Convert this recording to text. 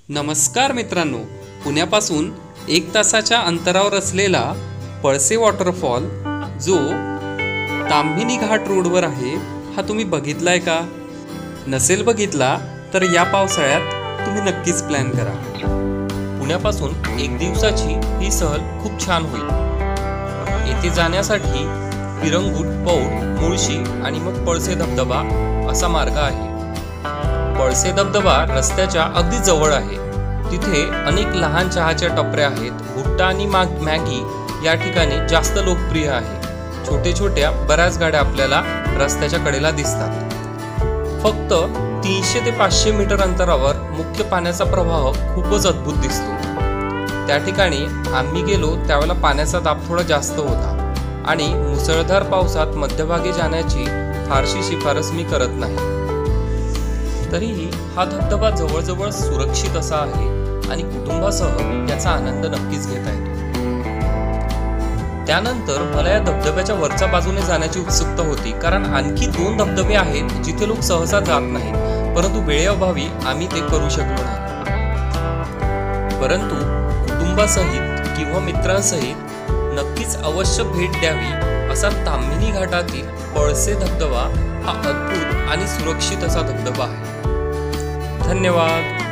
नमस्कार मित्रांनो, पुण्यापासून 1 तासाच्या अंतरावर असलेला पळसे वॉटरफॉल जो ताम्हिणी घाट रोडवर आहे, हा तुम्ही बघितलाय का? नसेल बघितला तर या पावसाळ्यात तुम्ही नक्कीच प्लॅन करा। पुण्यापासून 1 दिवसाची ही सहल खूप छान होईल। येथे जाण्यासाठी विरंगुट, पौड, मुळशी आणि मग पळसे धबधबा असा मार्ग आहे। पळसे धबधबा रस्त्याच्या अगदी जवळ आहे। तिथे अनेक लहान चहाच्या टपऱ्या आहेत। भुट्टा आणि मॅगी या ठिकाणी जास्त लोकप्रिय आहे। छोटे छोट्या बऱ्याच गाड्या आपल्याला रस्त्याच्या कडेला दिसतात। फक्त 300 ते 500 मीटर अंतरावर मुख्य पाण्याचा प्रवाह खूपच अद्भुत दिसतो। त्या ठिकाणी आम्ही गेलो त्यावेळेला पाण्याचा दाब थोडा जास्त होता आणि मुसळधार पावसात मध्यभागी जाण्याची फारशी शिफारस मी करत नाही। तरीही हा धबधबा जवळजवळ सुरक्षित असा आहे आणि कुटुंबासह याचा आनंद नक्कीच घेता येतो। त्यानंतर मला या धबधब्याच्या वरच्या बाजूने जाण्याची उत्सुकता होती, कारण आणखी 2 धबधबे आहेत जिथे लोक सहसा जात नाहीत, परंतु वेळेअभावी आम्ही ते करू शकलो नाही। परंतु कुटुंबासहित किंवा मित्रांसहित नक्कीच अवश्य भेट द्यावी असा ताम्हिणी घाटातील पळसे धबधबा हा अद्भुत आणि सुरक्षित असा धबधबा आहे। धन्यवाद।